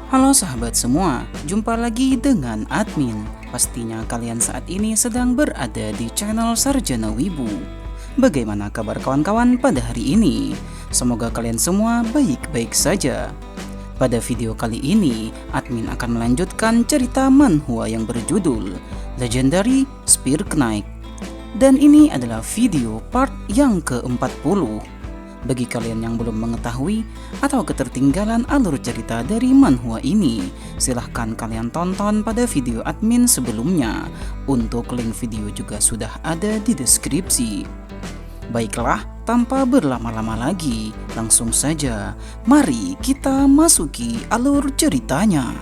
Halo sahabat semua, jumpa lagi dengan admin. Pastinya kalian saat ini sedang berada di channel Sarjana Wibu. Bagaimana kabar kawan-kawan pada hari ini? Semoga kalian semua baik-baik saja. Pada video kali ini, admin akan melanjutkan cerita manhwa yang berjudul Legendary Spear Knight. Dan ini adalah video part yang ke-40. Bagi kalian yang belum mengetahui atau ketertinggalan alur cerita dari manhwa ini, silahkan kalian tonton pada video admin sebelumnya. Untuk link video juga sudah ada di deskripsi. Baiklah, tanpa berlama-lama lagi, langsung saja mari kita masuki alur ceritanya.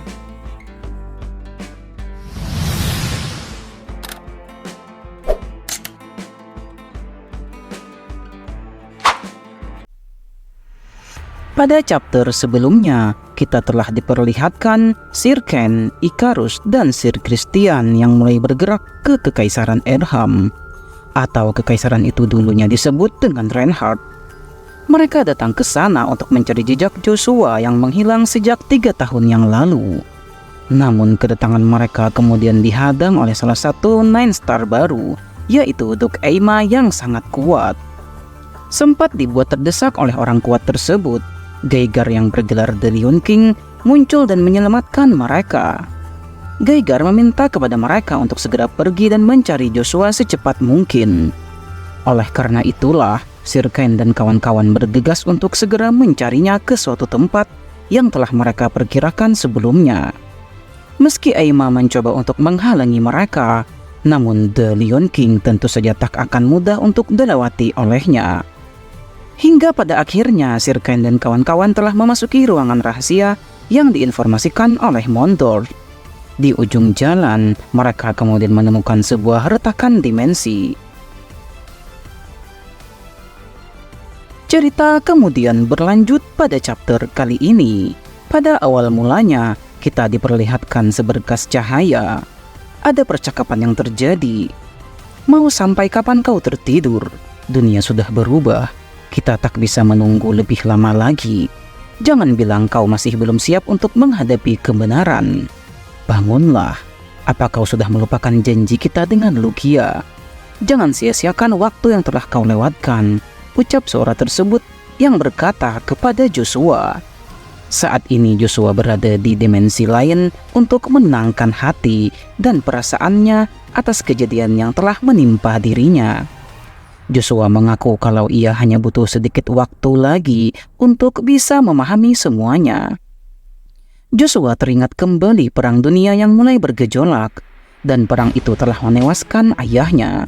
Pada chapter sebelumnya, kita telah diperlihatkan Sir Ken, Icarus, dan Sir Christian yang mulai bergerak ke Kekaisaran Erham, atau kekaisaran itu dulunya disebut dengan Reinhardt. Mereka datang ke sana untuk mencari jejak Joshua yang menghilang sejak 3 tahun yang lalu. Namun kedatangan mereka kemudian dihadang oleh salah satu Nine Star baru, yaitu Duke Aima yang sangat kuat. Sempat dibuat terdesak oleh orang kuat tersebut, Geiger yang bergelar The Lion King muncul dan menyelamatkan mereka. Geiger meminta kepada mereka untuk segera pergi dan mencari Joshua secepat mungkin. Oleh karena itulah, Sir Ken dan kawan-kawan bergegas untuk segera mencarinya ke suatu tempat yang telah mereka perkirakan sebelumnya. Meski Aima mencoba untuk menghalangi mereka, namun The Lion King tentu saja tak akan mudah untuk dilewati olehnya. Hingga pada akhirnya Sir Ken dan kawan-kawan telah memasuki ruangan rahasia yang diinformasikan oleh Mondor. Di ujung jalan, mereka kemudian menemukan sebuah retakan dimensi. Cerita kemudian berlanjut pada chapter kali ini. Pada awal mulanya, kita diperlihatkan seberkas cahaya. Ada percakapan yang terjadi. Mau sampai kapan kau tertidur? Dunia sudah berubah. Kita tak bisa menunggu lebih lama lagi. Jangan bilang kau masih belum siap untuk menghadapi kebenaran. Bangunlah. Apa kau sudah melupakan janji kita dengan Lugia? Jangan sia-siakan waktu yang telah kau lewatkan, ucap suara tersebut yang berkata kepada Joshua. Saat ini Joshua berada di dimensi lain untuk menenangkan hati dan perasaannya atas kejadian yang telah menimpa dirinya. Joshua mengaku kalau ia hanya butuh sedikit waktu lagi untuk bisa memahami semuanya. Joshua teringat kembali perang dunia yang mulai bergejolak, dan perang itu telah menewaskan ayahnya.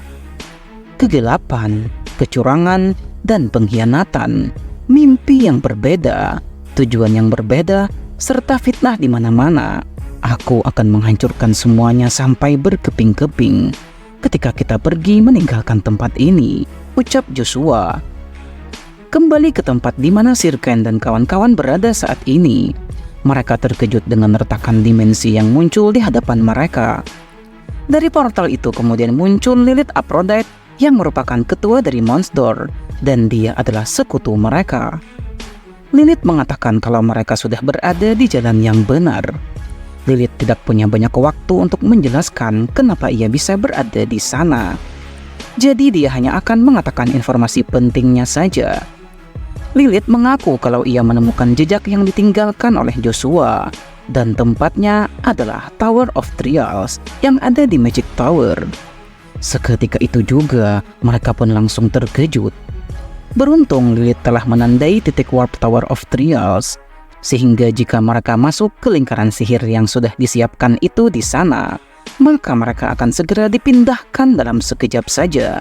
Kegelapan, kecurangan, dan pengkhianatan, mimpi yang berbeda, tujuan yang berbeda, serta fitnah di mana-mana. Aku akan menghancurkan semuanya sampai berkeping-keping ketika kita pergi meninggalkan tempat ini, ucap Joshua. Kembali ke tempat di mana Sir Ken dan kawan-kawan berada saat ini, mereka terkejut dengan retakan dimensi yang muncul di hadapan mereka. Dari portal itu kemudian muncul Lilith Aphrodite yang merupakan ketua dari Monster, dan dia adalah sekutu mereka. Lilith mengatakan kalau mereka sudah berada di jalan yang benar. Lilith tidak punya banyak waktu untuk menjelaskan kenapa ia bisa berada di sana. Jadi dia hanya akan mengatakan informasi pentingnya saja. Lilith mengaku kalau ia menemukan jejak yang ditinggalkan oleh Joshua, dan tempatnya adalah Tower of Trials yang ada di Magic Tower. Seketika itu juga mereka pun langsung terkejut. Beruntung Lilith telah menandai titik warp Tower of Trials, sehingga jika mereka masuk ke lingkaran sihir yang sudah disiapkan itu di sana, maka mereka akan segera dipindahkan dalam sekejap saja.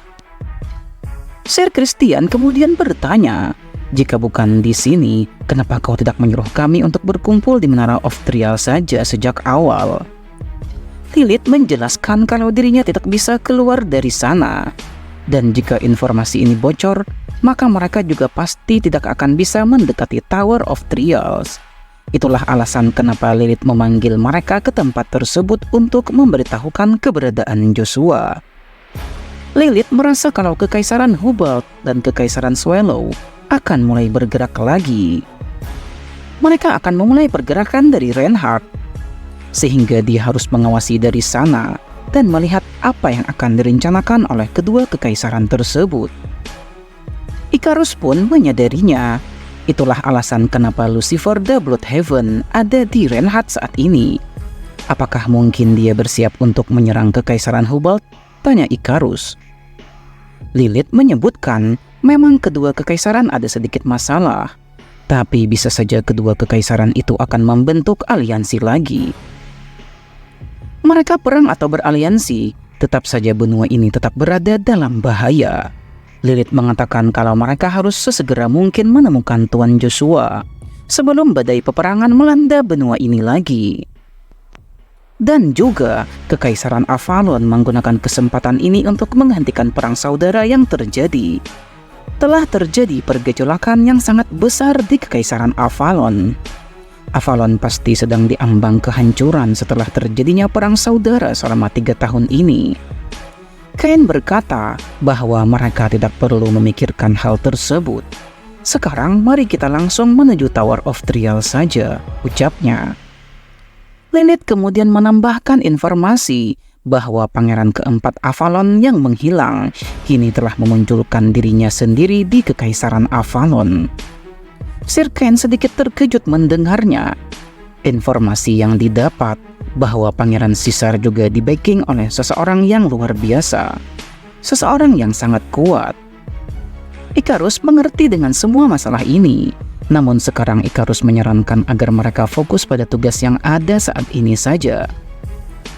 Sir Christian kemudian bertanya, jika bukan di sini, kenapa kau tidak menyuruh kami untuk berkumpul di Menara of Trial saja sejak awal? Lilith menjelaskan kalau dirinya tidak bisa keluar dari sana, dan jika informasi ini bocor, maka mereka juga pasti tidak akan bisa mendekati Tower of Trials. Itulah alasan kenapa Lilith memanggil mereka ke tempat tersebut untuk memberitahukan keberadaan Joshua. Lilith merasa kalau Kekaisaran Hubalt dan Kekaisaran Swallow akan mulai bergerak lagi. mereka akan memulai pergerakan dari Reinhardt, sehingga dia harus mengawasi dari sana dan melihat apa yang akan direncanakan oleh kedua kekaisaran tersebut. Ikarus pun menyadarinya. Itulah alasan kenapa Lucifer the Bloodhaven ada di Reinhardt saat ini. Apakah mungkin dia bersiap untuk menyerang kekaisaran Hubalt? Tanya Ikarus. Lilith menyebutkan memang kedua kekaisaran ada sedikit masalah, tapi bisa saja kedua kekaisaran itu akan membentuk aliansi lagi. Mereka perang atau beraliansi, tetap saja benua ini tetap berada dalam bahaya. Lilith mengatakan kalau mereka harus sesegera mungkin menemukan Tuan Joshua sebelum badai peperangan melanda benua ini lagi. Dan juga Kekaisaran Avalon menggunakan kesempatan ini untuk menghentikan perang saudara yang terjadi. Telah terjadi pergejolakan yang sangat besar di Kekaisaran Avalon. Avalon pasti sedang diambang kehancuran setelah terjadinya perang saudara selama 3 tahun ini. Kain berkata bahwa mereka tidak perlu memikirkan hal tersebut. Sekarang mari kita langsung menuju Tower of Trial saja, ucapnya. Lilith kemudian menambahkan informasi bahwa pangeran keempat Avalon yang menghilang kini telah memunculkan dirinya sendiri di Kekaisaran Avalon. Sir Ken sedikit terkejut mendengarnya. Informasi yang didapat bahwa Pangeran Caesar juga di-backing oleh seseorang yang luar biasa, seseorang yang sangat kuat. Ikarus mengerti dengan semua masalah ini, namun sekarang Ikarus menyarankan agar mereka fokus pada tugas yang ada saat ini saja.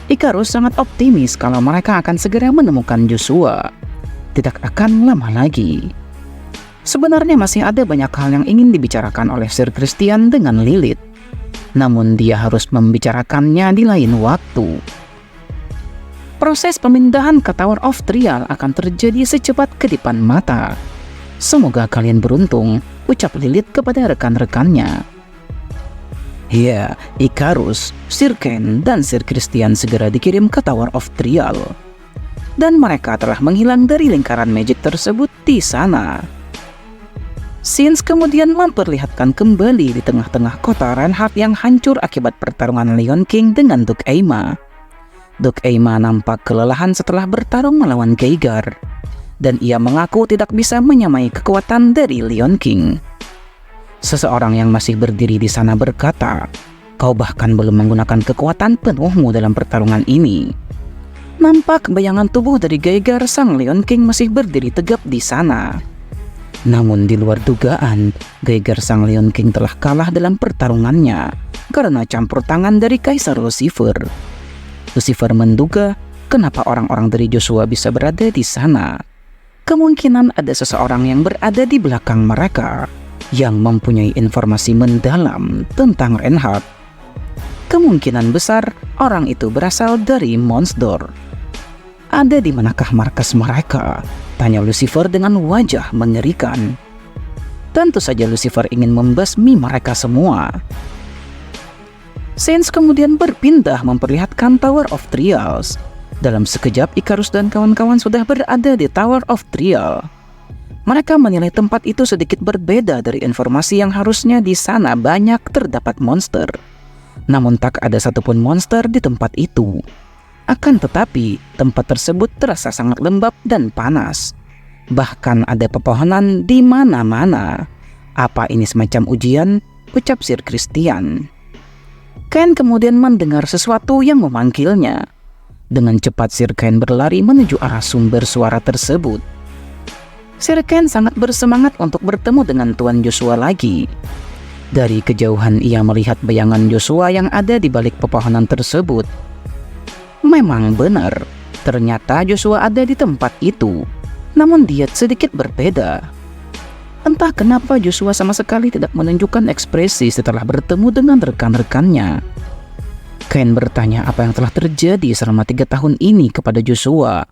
Ikarus sangat optimis kalau mereka akan segera menemukan Joshua. Tidak akan lama lagi. Sebenarnya masih ada banyak hal yang ingin dibicarakan oleh Sir Christian dengan Lilith, namun dia harus membicarakannya di lain waktu. Proses pemindahan ke Tower of Trial akan terjadi secepat kedipan mata. Semoga kalian beruntung, ucap Lilith kepada rekan-rekannya. Ya, Ikarus, Sir Ken, dan Sir Christian segera dikirim ke Tower of Trial. Dan mereka telah menghilang dari lingkaran magic tersebut di sana. Scenes kemudian memperlihatkan kembali di tengah-tengah kota Reinhardt yang hancur akibat pertarungan Leon King dengan Duke Aima. Duke Aima nampak kelelahan setelah bertarung melawan Geiger, dan ia mengaku tidak bisa menyamai kekuatan dari Leon King. Seseorang yang masih berdiri di sana berkata, "Kau bahkan belum menggunakan kekuatan penuhmu dalam pertarungan ini." Nampak bayangan tubuh dari Geiger, sang Leon King masih berdiri tegap di sana. Namun di luar dugaan, Geiger sang Leon King telah kalah dalam pertarungannya karena campur tangan dari Kaisar Lucifer. Lucifer menduga kenapa orang-orang dari Joshua bisa berada di sana. Kemungkinan ada seseorang yang berada di belakang mereka yang mempunyai informasi mendalam tentang Reinhardt. Kemungkinan besar orang itu berasal dari Monsdor. Ada di manakah markas mereka? Tanya Lucifer dengan wajah mengerikan. Tentu saja Lucifer ingin membasmi mereka semua. Scenes kemudian berpindah memperlihatkan Tower of Trials. Dalam sekejap Ikarus dan kawan-kawan sudah berada di Tower of Trial. Mereka menilai tempat itu sedikit berbeda dari informasi yang harusnya di sana banyak terdapat monster. Namun tak ada satupun monster di tempat itu. Akan tetapi, tempat tersebut terasa sangat lembab dan panas. Bahkan ada pepohonan di mana-mana. Apa ini semacam ujian? Ucap Sir Christian. Ken kemudian mendengar sesuatu yang memanggilnya. Dengan cepat Sir Ken berlari menuju arah sumber suara tersebut. Sir Ken sangat bersemangat untuk bertemu dengan Tuan Joshua lagi. Dari kejauhan ia melihat bayangan Joshua yang ada di balik pepohonan tersebut. Memang benar, ternyata Joshua ada di tempat itu, namun dia sedikit berbeda. Entah kenapa Joshua sama sekali tidak menunjukkan ekspresi setelah bertemu dengan rekan-rekannya. Ken bertanya apa yang telah terjadi selama 3 tahun ini kepada Joshua.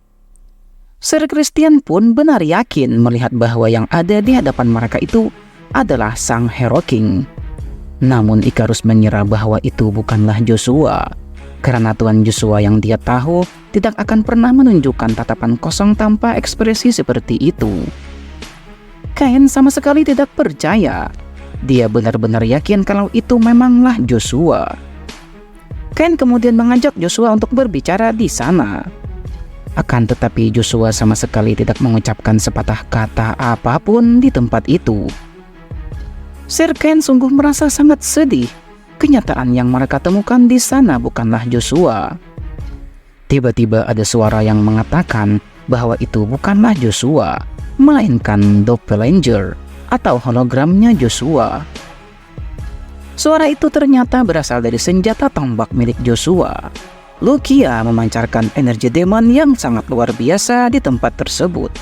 Sir Christian pun benar yakin melihat bahwa yang ada di hadapan mereka itu adalah sang Hero King. Namun Ikarus mengira bahwa itu bukanlah Joshua. Karena Tuan Joshua yang dia tahu tidak akan pernah menunjukkan tatapan kosong tanpa ekspresi seperti itu. Kain sama sekali tidak percaya. Dia benar-benar yakin kalau itu memanglah Joshua. Ken kemudian mengajak Joshua untuk berbicara di sana. Akan tetapi Joshua sama sekali tidak mengucapkan sepatah kata apapun di tempat itu. Sir Ken sungguh merasa sangat sedih. Kenyataan yang mereka temukan di sana bukanlah Joshua. Tiba-tiba ada suara yang mengatakan bahwa itu bukanlah Joshua, melainkan doppelganger atau hologramnya Joshua. Suara itu ternyata berasal dari senjata tombak milik Joshua. Lucia memancarkan energi demon yang sangat luar biasa di tempat tersebut.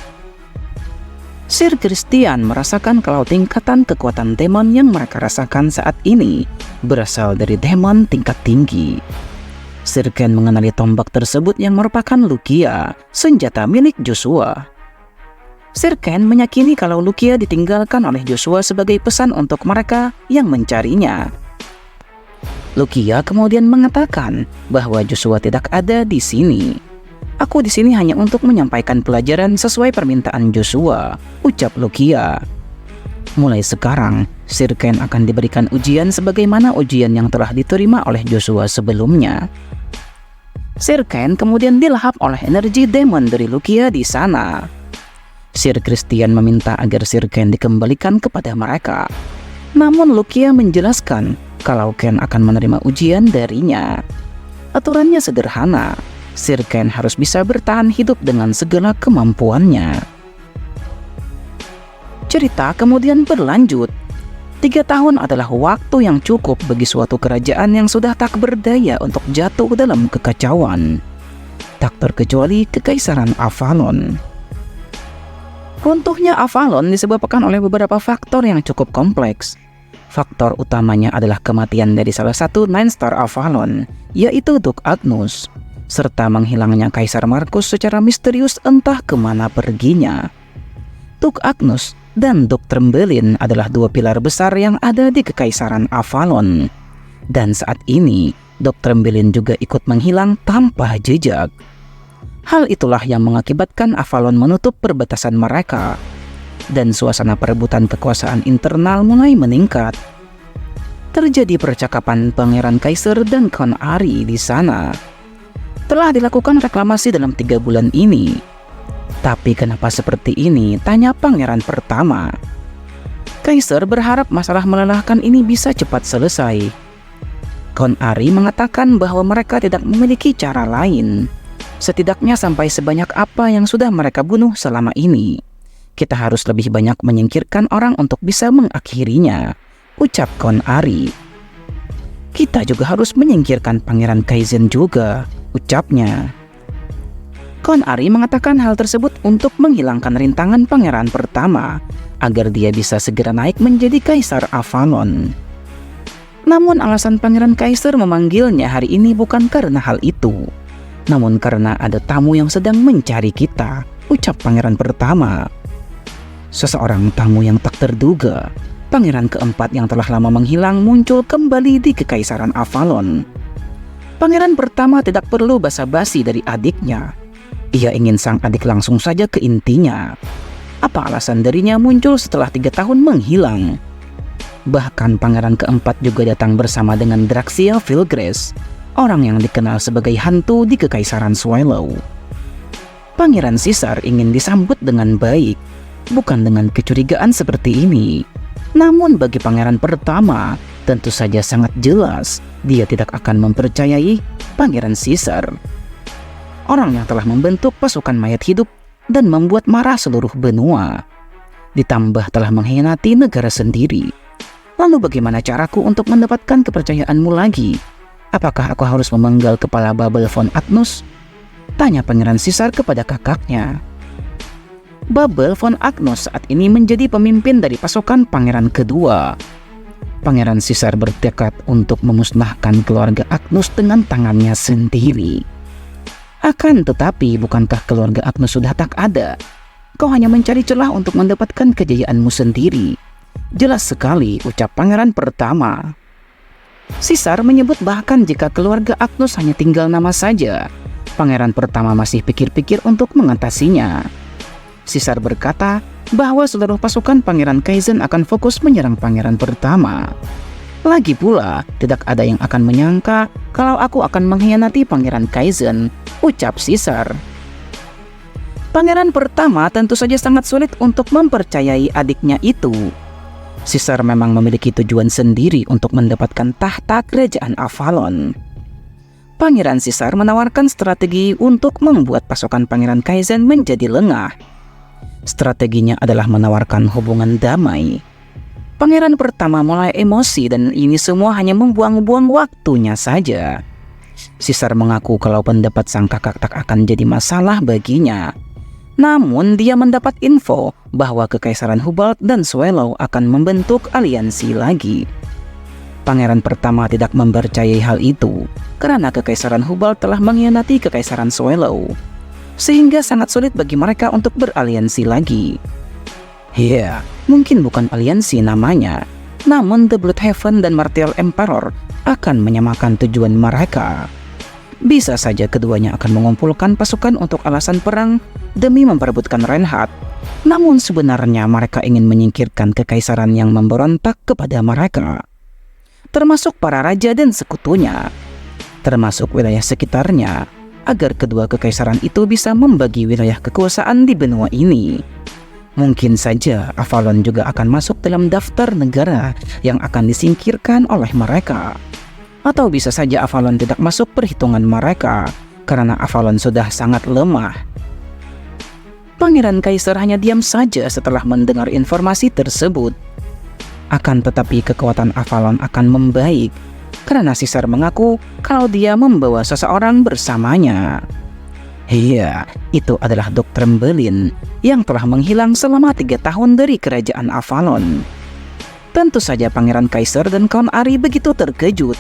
Sir Christian merasakan kalau tingkatan kekuatan demon yang mereka rasakan saat ini berasal dari demon tingkat tinggi. Sir Ken mengenali tombak tersebut yang merupakan Lucia, senjata milik Joshua. Sir Ken meyakini kalau Lucia ditinggalkan oleh Joshua sebagai pesan untuk mereka yang mencarinya. Lucia kemudian mengatakan bahwa Joshua tidak ada di sini. "Aku di sini hanya untuk menyampaikan pelajaran sesuai permintaan Joshua," ucap Lucia. Mulai sekarang, Sir Ken akan diberikan ujian sebagaimana ujian yang telah diterima oleh Joshua sebelumnya. Sir Ken kemudian dilahap oleh energi demon dari Lucia di sana. Sir Christian meminta agar Sir Ken dikembalikan kepada mereka. Namun Lucia menjelaskan kalau Ken akan menerima ujian darinya. Aturannya sederhana, Sir Ken harus bisa bertahan hidup dengan segala kemampuannya. Cerita kemudian berlanjut. 3 tahun adalah waktu yang cukup bagi suatu kerajaan yang sudah tak berdaya untuk jatuh dalam kekacauan. Tak terkecuali Kekaisaran Avalon. Runtuhnya Avalon disebabkan oleh beberapa faktor yang cukup kompleks. Faktor utamanya adalah kematian dari salah satu Nine Star Avalon, yaitu Duke Agnus, serta menghilangnya Kaisar Markus secara misterius entah kemana perginya. Duke Agnus dan Duke Trembelin adalah 2 pilar besar yang ada di Kekaisaran Avalon. Dan saat ini, Duke Trembelin juga ikut menghilang tanpa jejak. Hal itulah yang mengakibatkan Avalon menutup perbatasan mereka. Dan suasana perebutan kekuasaan internal mulai meningkat. Terjadi percakapan Pangeran Kaiser dan Kon Ari di sana. Telah dilakukan reklamasi dalam 3 bulan ini. Tapi kenapa seperti ini? Tanya pangeran pertama. Kaiser berharap masalah melelahkan ini bisa cepat selesai. Kon Ari mengatakan bahwa mereka tidak memiliki cara lain. Setidaknya sampai sebanyak apa yang sudah mereka bunuh selama ini, kita harus lebih banyak menyingkirkan orang untuk bisa mengakhirinya, ucap Kon Ari. Kita juga harus menyingkirkan Pangeran Kaizen juga, ucapnya. Kon Ari mengatakan hal tersebut untuk menghilangkan rintangan pangeran pertama agar dia bisa segera naik menjadi Kaisar Avalon. Namun alasan Pangeran Kaiser memanggilnya hari ini bukan karena hal itu, namun karena ada tamu yang sedang mencari kita, ucap pangeran pertama. Seseorang tamu yang tak terduga, pangeran keempat yang telah lama menghilang muncul kembali di Kekaisaran Avalon. Pangeran pertama tidak perlu basa-basi dari adiknya. Ia ingin sang adik langsung saja ke intinya. Apa alasan darinya muncul setelah 3 tahun menghilang? Bahkan pangeran keempat juga datang bersama dengan Draxia Vilgress, orang yang dikenal sebagai hantu di Kekaisaran Swallow. Pangeran Caesar ingin disambut dengan baik, bukan dengan kecurigaan seperti ini. Namun bagi pangeran pertama, tentu saja sangat jelas dia tidak akan mempercayai Pangeran Caesar, orang yang telah membentuk pasukan mayat hidup dan membuat marah seluruh benua, ditambah telah mengkhianati negara sendiri. Lalu bagaimana caraku untuk mendapatkan kepercayaanmu lagi? Apakah aku harus memenggal kepala Babel von Agnus? Tanya Pangeran Caesar kepada kakaknya. Babel von Agnus saat ini menjadi pemimpin dari pasukan pangeran kedua. Pangeran Caesar bertekad untuk memusnahkan keluarga Agnus dengan tangannya sendiri. Akan tetapi, bukankah keluarga Agnus sudah tak ada? Kau hanya mencari celah untuk mendapatkan kejayaanmu sendiri. Jelas sekali, ucap pangeran pertama. Caesar menyebut bahkan jika keluarga Agnus hanya tinggal nama saja, pangeran pertama masih pikir-pikir untuk mengatasinya. Caesar berkata bahwa seluruh pasukan Pangeran Kaizen akan fokus menyerang pangeran pertama. Lagi pula, tidak ada yang akan menyangka kalau aku akan mengkhianati Pangeran Kaizen, ucap Caesar. Pangeran pertama tentu saja sangat sulit untuk mempercayai adiknya itu. Caesar memang memiliki tujuan sendiri untuk mendapatkan tahta kerajaan Avalon. Pangeran Caesar menawarkan strategi untuk membuat pasukan Pangeran Kaizen menjadi lengah. Strateginya adalah menawarkan hubungan damai. Pangeran pertama mulai emosi dan ini semua hanya membuang-buang waktunya saja. Caesar mengaku kalau pendapat sang kakak tak akan jadi masalah baginya. Namun dia mendapat info bahwa Kekaisaran Hubalt dan Swallow akan membentuk aliansi lagi. Pangeran pertama tidak mempercayai hal itu karena Kekaisaran Hubalt telah mengkhianati Kekaisaran Swallow, sehingga sangat sulit bagi mereka untuk beraliansi lagi. Ya, mungkin bukan aliansi namanya, namun The Bloodhaven dan Martial Emperor akan menyamakan tujuan mereka. Bisa saja keduanya akan mengumpulkan pasukan untuk alasan perang demi memperebutkan Reinhardt. Namun sebenarnya mereka ingin menyingkirkan kekaisaran yang memberontak kepada mereka, termasuk para raja dan sekutunya, termasuk wilayah sekitarnya, agar kedua kekaisaran itu bisa membagi wilayah kekuasaan di benua ini. Mungkin saja Avalon juga akan masuk dalam daftar negara yang akan disingkirkan oleh mereka. Atau bisa saja Avalon tidak masuk perhitungan mereka karena Avalon sudah sangat lemah. Pangeran Kaisar hanya diam saja setelah mendengar informasi tersebut. Akan tetapi kekuatan Avalon akan membaik karena Caesar mengaku kalau dia membawa seseorang bersamanya. Iya, itu adalah Dr. Trembelin yang telah menghilang selama 3 tahun dari kerajaan Avalon. Tentu saja Pangeran Kaisar dan kawan Ari begitu terkejut.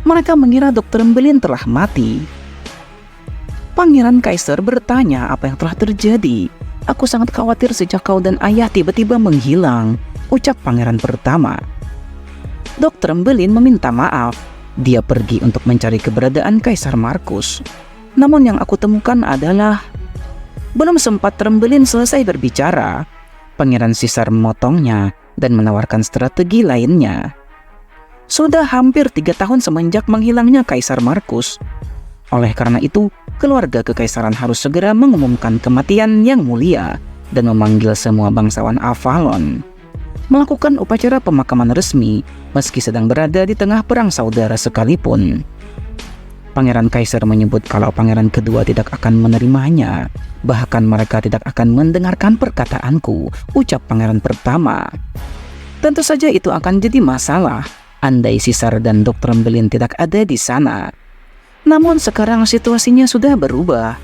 Mereka mengira Dr. Trembelin telah mati. Pangeran Kaisar bertanya apa yang telah terjadi. Aku sangat khawatir sejak kau dan ayah tiba-tiba menghilang, ucap pangeran pertama. Dr. Trembelin meminta maaf. Dia pergi untuk mencari keberadaan Kaisar Markus. Namun yang aku temukan adalah belum sempat Trembelin selesai berbicara, Pangeran Caesar memotongnya dan menawarkan strategi lainnya. Sudah hampir 3 tahun semenjak menghilangnya Kaisar Markus. Oleh karena itu, keluarga kekaisaran harus segera mengumumkan kematian yang mulia dan memanggil semua bangsawan Avalon. Melakukan upacara pemakaman resmi meski sedang berada di tengah perang saudara sekalipun. Pangeran Kaisar menyebut kalau pangeran kedua tidak akan menerimanya. Bahkan mereka tidak akan mendengarkan perkataanku, ucap pangeran pertama. Tentu saja itu akan jadi masalah andai Caesar dan Dr. Trembelin tidak ada di sana. Namun sekarang situasinya sudah berubah.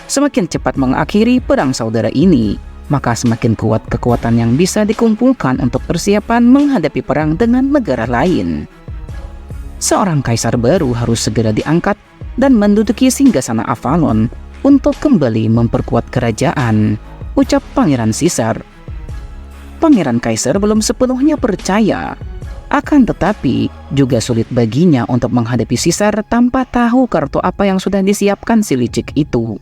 Semakin cepat mengakhiri perang saudara ini, maka semakin kuat kekuatan yang bisa dikumpulkan untuk persiapan menghadapi perang dengan negara lain. Seorang kaisar baru harus segera diangkat dan menduduki singgasana Avalon untuk kembali memperkuat kerajaan, ucap Pangeran Caesar. Pangeran Kaisar belum sepenuhnya percaya. Akan tetapi juga sulit baginya untuk menghadapi Caesar tanpa tahu kartu apa yang sudah disiapkan si licik itu.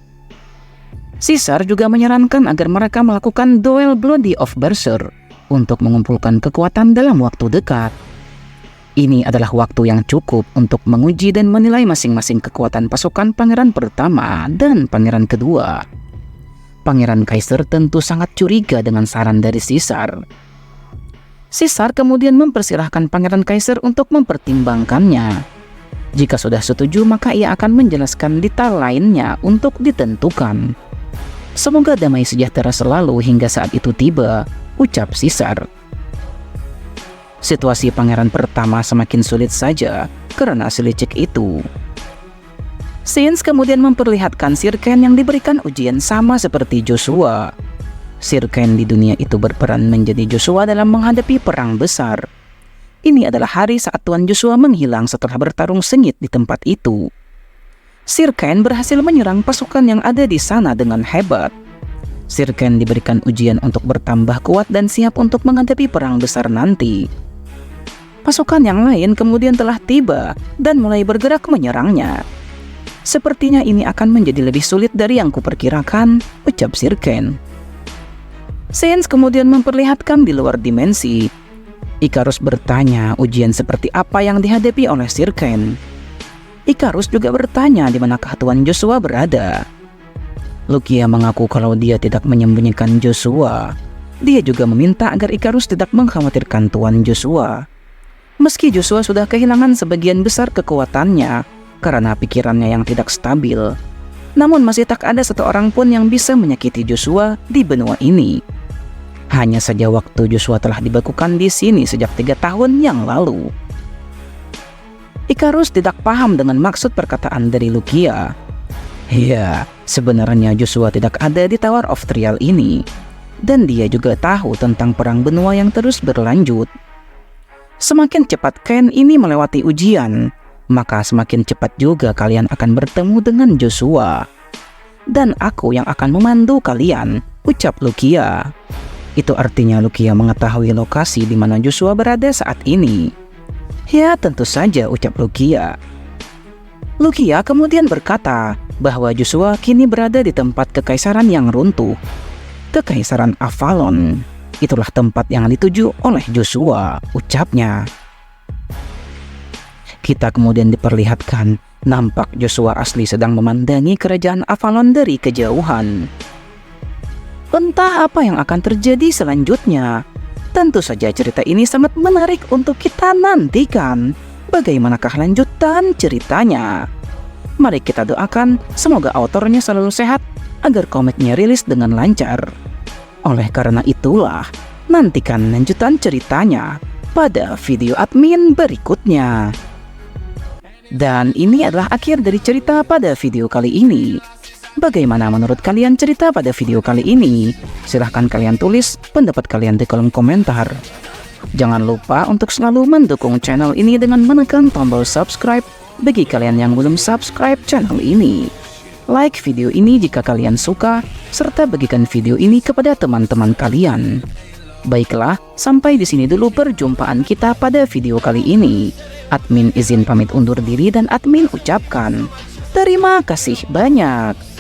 Caesar juga menyarankan agar mereka melakukan duel Bloody of Berser untuk mengumpulkan kekuatan dalam waktu dekat. Ini adalah waktu yang cukup untuk menguji dan menilai masing-masing kekuatan pasukan pangeran pertama dan pangeran kedua. Pangeran Kaisar tentu sangat curiga dengan saran dari Caesar. Caesar kemudian mempersilahkan Pangeran Kaisar untuk mempertimbangkannya. Jika sudah setuju, maka ia akan menjelaskan detail lainnya untuk ditentukan. Semoga damai sejahtera selalu hingga saat itu tiba, ucap Caesar. Situasi pangeran pertama semakin sulit saja karena si licik itu. Scenes kemudian memperlihatkan Sir Ken yang diberikan ujian sama seperti Joshua. Sir Ken di dunia itu berperan menjadi Joshua dalam menghadapi perang besar. Ini adalah hari saat Tuan Joshua menghilang setelah bertarung sengit di tempat itu. Sir Ken berhasil menyerang pasukan yang ada di sana dengan hebat. Sir Ken diberikan ujian untuk bertambah kuat dan siap untuk menghadapi perang besar nanti. Pasukan yang lain kemudian telah tiba dan mulai bergerak menyerangnya. Sepertinya ini akan menjadi lebih sulit dari yang kuperkirakan, ucap Sir Ken. Sains kemudian memperlihatkan di luar dimensi. Ikarus bertanya ujian seperti apa yang dihadapi oleh Sirken. Ikarus juga bertanya di manakah Tuan Joshua berada. Lugia mengaku kalau dia tidak menyembunyikan Joshua. Dia juga meminta agar Ikarus tidak mengkhawatirkan Tuan Joshua. Meski Joshua sudah kehilangan sebagian besar kekuatannya karena pikirannya yang tidak stabil, namun masih tak ada satu orang pun yang bisa menyakiti Joshua di benua ini. Hanya saja waktu Joshua telah dibekukan di sini sejak 3 tahun yang lalu. Ikarus tidak paham dengan maksud perkataan dari Lugia. Ya, sebenarnya Joshua tidak ada di Tower of Trial ini. Dan dia juga tahu tentang perang benua yang terus berlanjut. Semakin cepat Ken ini melewati ujian, maka semakin cepat juga kalian akan bertemu dengan Joshua. Dan aku yang akan memandu kalian, ucap Lugia. Itu artinya Lugia mengetahui lokasi di mana Joshua berada saat ini. Ya, tentu saja, ucap Lugia. Lugia kemudian berkata bahwa Joshua kini berada di tempat kekaisaran yang runtuh. Kekaisaran Avalon. Itulah tempat yang dituju oleh Joshua, ucapnya. Kita kemudian diperlihatkan nampak Joshua asli sedang memandangi kerajaan Avalon dari kejauhan. Entah apa yang akan terjadi selanjutnya. Tentu saja cerita ini sangat menarik untuk kita nantikan. Bagaimanakah lanjutan ceritanya? Mari kita doakan semoga autornya selalu sehat agar komiknya rilis dengan lancar. Oleh karena itulah, nantikan lanjutan ceritanya pada video admin berikutnya. Dan ini adalah akhir dari cerita pada video kali ini. Bagaimana menurut kalian cerita pada video kali ini? Silahkan kalian tulis pendapat kalian di kolom komentar. Jangan lupa untuk selalu mendukung channel ini dengan menekan tombol subscribe bagi kalian yang belum subscribe channel ini. Like video ini jika kalian suka, serta bagikan video ini kepada teman-teman kalian. Baiklah, sampai di sini dulu perjumpaan kita pada video kali ini. Admin izin pamit undur diri dan admin ucapkan terima kasih banyak.